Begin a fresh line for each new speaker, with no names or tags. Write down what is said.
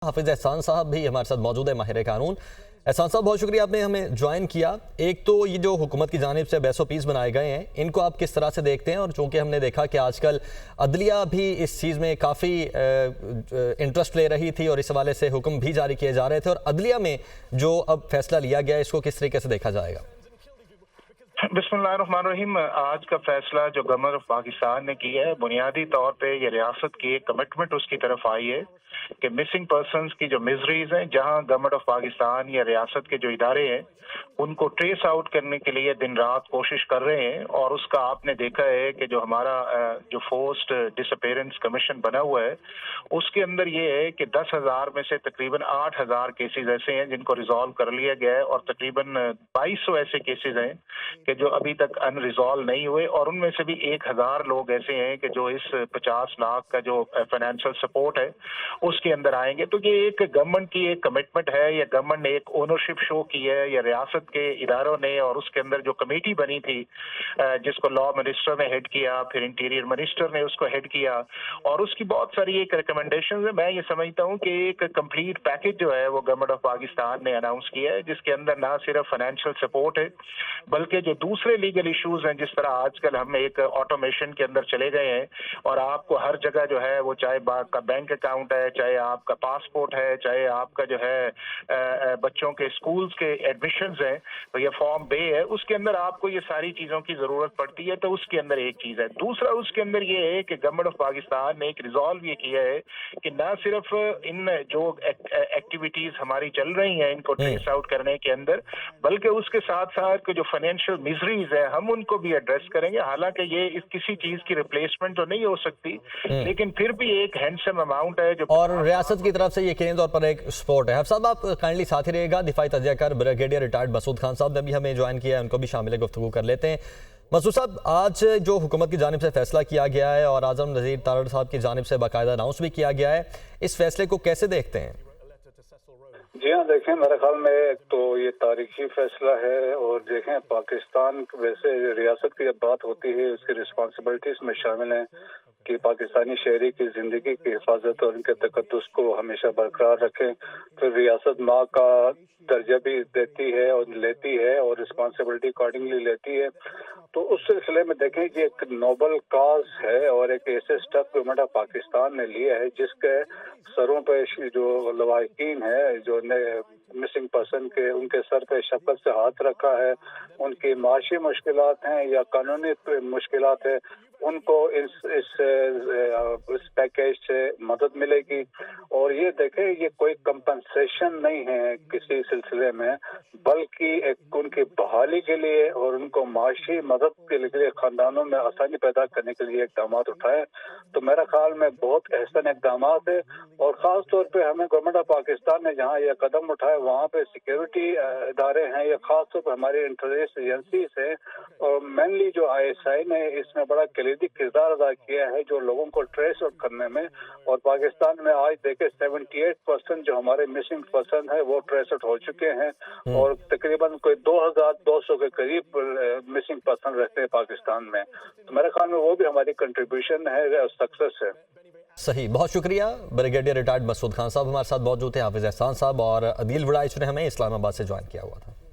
حافظ احسان صاحب بھی ہمارے ساتھ موجود ہے، ماہر قانون۔ احسان صاحب بہت شکریہ، آپ نے ہمیں جوائن کیا۔ ایک تو یہ جو حکومت کی جانب سے بیس و پیس بنائے گئے ہیں، ان کو آپ کس طرح سے دیکھتے ہیں؟ اور چونکہ ہم نے دیکھا کہ آج کل عدلیہ بھی اس چیز میں کافی انٹرسٹ لے رہی تھی اور اس حوالے سے حکم بھی جاری کیے جا رہے تھے، اور عدلیہ میں جو اب فیصلہ لیا گیا ہے اس کو کس طریقے سے دیکھا جائے گا؟
بسم اللہ الرحمن الرحیم۔ آج کا فیصلہ جو گورنمنٹ آف پاکستان نے کیا ہے، بنیادی طور پہ یہ ریاست کی ایک کمٹمنٹ اس کی طرف آئی ہے کہ مسنگ پرسنز کی جو میزریز ہیں، جہاں گورنمنٹ آف پاکستان یا ریاست کے جو ادارے ہیں ان کو ٹریس آؤٹ کرنے کے لیے دن رات کوشش کر رہے ہیں، اور اس کا آپ نے دیکھا ہے کہ جو ہمارا جو فورسڈ ڈس اپیرنس کمیشن بنا ہوا ہے اس کے اندر یہ ہے کہ 10,000 میں سے تقریباً 8,000 کیسز ایسے ہیں جن کو ریزالو کر لیا گیا ہے، اور تقریباً 2,200 ایسے کیسز ہیں کہ جو ابھی تک ان ریزالو نہیں ہوئے، اور ان میں سے بھی 1,000 لوگ ایسے ہیں کہ جو اس 50 لاکھ کا جو فائنینشیل سپورٹ ہے اس کے اندر آئیں گے۔ تو یہ ایک گورنمنٹ کی ایک کمٹمنٹ ہے، یا گورنمنٹ نے ایک اونرشپ شو کی ہے، یا ریاست کے اداروں نے، اور اس کے اندر جو کمیٹی بنی تھی جس کو لا منسٹر نے ہیڈ کیا، پھر انٹیریئر منسٹر نے اس کو ہیڈ کیا، اور اس کی بہت ساری ایک ریکمنڈیشنز ہیں۔ میں یہ سمجھتا ہوں کہ ایک کمپلیٹ پیکج جو ہے وہ گورنمنٹ آف پاکستان نے اناؤنس کیا ہے، جس کے اندر نہ صرف فائنینشیل سپورٹ ہے بلکہ جو دوسرے لیگل ایشوز ہیں، جس طرح آج کل ہم ایک آٹومیشن کے اندر چلے گئے ہیں اور آپ کو ہر جگہ جو ہے وہ چاہے آپ کا بینک اکاؤنٹ ہے، چاہے آپ کا پاسپورٹ ہے، چاہے آپ کا جو ہے بچوں کے اسکولز کے ایڈمیشنز ہیں یا فارم بے ہے، اس کے اندر آپ کو یہ ساری چیزوں کی ضرورت پڑتی ہے۔ تو اس کے اندر ایک چیز ہے۔ دوسرا اس کے اندر یہ ہے کہ گورنمنٹ آف پاکستان نے ایک ریزالو یہ کیا ہے کہ نہ صرف ان جو ایکٹیویٹیز ہماری چل رہی ہیں ان کو ٹریس آؤٹ کرنے کے اندر، بلکہ اس کے ساتھ ساتھ جو فائنینشیل میزریز ہے ہم ان کو بھی ایڈریس کریں گے۔ حالانکہ یہ اس کسی چیز کی ریپلیسمنٹ تو نہیں ہو سکتی، لیکن پھر بھی ایک ہینڈسم اماؤنٹ ہے جو، اور
ریاست کی طرف سے یقینی طور پر ایک سپورٹ ہے۔ حفظ صاحب آپ کائنڈلی ساتھ ہی رہے گا۔ دفاعی تجزیہ کار بریگیڈیئر ریٹائرڈ مسعود خان صاحب نے بھی ہمیں جوائن کیا ہے، ان کو بھی شامل گفتگو کر لیتے ہیں۔ مسعود صاحب، آج جو حکومت کی جانب سے فیصلہ کیا گیا ہے اور اعظم نذیر تارڑ صاحب کی جانب سے باقاعدہ اناؤنس بھی کیا گیا ہے، اس فیصلے کو کیسے دیکھتے ہیں؟
جی ہاں، دیکھیں میرے خیال میں ایک تو یہ تاریخی فیصلہ ہے، اور دیکھیں پاکستان ویسے ریاست کی جب بات ہوتی ہے اس کی رسپانسبلٹیز میں شامل ہیں کہ پاکستانی شہری کی زندگی کی حفاظت اور ان کے تقدس کو ہمیشہ برقرار رکھیں۔ پھر ریاست ماں کا درجہ بھی دیتی ہے اور لیتی ہے، اور رسپانسبلٹی اکارڈنگلی لیتی ہے۔ تو اس سلسلے میں دیکھیں کہ ایک نوبل کاز ہے اور ایک ایسے اسٹیپ گورنمنٹ آف پاکستان نے لیا ہے جس کے سروں پہ جو لواحقین ہے، جو مسنگ پرسن کے، ان کے سر پہ شفقت سے ہاتھ رکھا ہے، ان کی معاشی مشکلات ہیں یا قانونی مشکلات ہیں، ان کو اس پیکیج سے مدد ملے گی۔ اور یہ دیکھیں یہ کوئی کمپنسیشن نہیں ہے کسی سلسلے میں، بلکہ ایک ان کی بحالی کے لیے اور ان کو معاشی مدد کے لیے خاندانوں میں آسانی پیدا کرنے کے لیے اقدامات اٹھائے۔ تو میرا خیال میں بہت احسن اقدامات ہے، اور خاص طور پہ ہمیں گورنمنٹ آف پاکستان نے جہاں یہ قدم اٹھائے وہاں پہ سیکیورٹی ادارے ہیں یا خاص طور پہ ہماری انٹیلیجنس ایجنسیز ہیں، اور مینلی جو ISI نے اس میں بڑا کلیدی کردار ادا کیا ہے جو لوگوں کو ٹریس آؤٹ کرنے میں۔ اور پاکستان میں آج دیکھیں 78% جو ہمارے مسنگ پرسن ہیں وہ ٹریس آؤٹ ہو چکے ہیں، اور تقریباً کوئی 2,200 کے قریب مسنگ پرسن رہتے ہیں پاکستان میں۔ تو میرے خیال میں وہ بھی ہماری کنٹریبیوشن ہے، سکسیس ہے۔
صحیح، بہت شکریہ۔ بریگیڈیئر ریٹائرڈ مسعود خان صاحب ہمارے ساتھ موجود تھے۔ حافظ احسان صاحب اور عدیل وڑائچ نے ہمیں اسلام آباد سے جوائن کیا ہوا تھا۔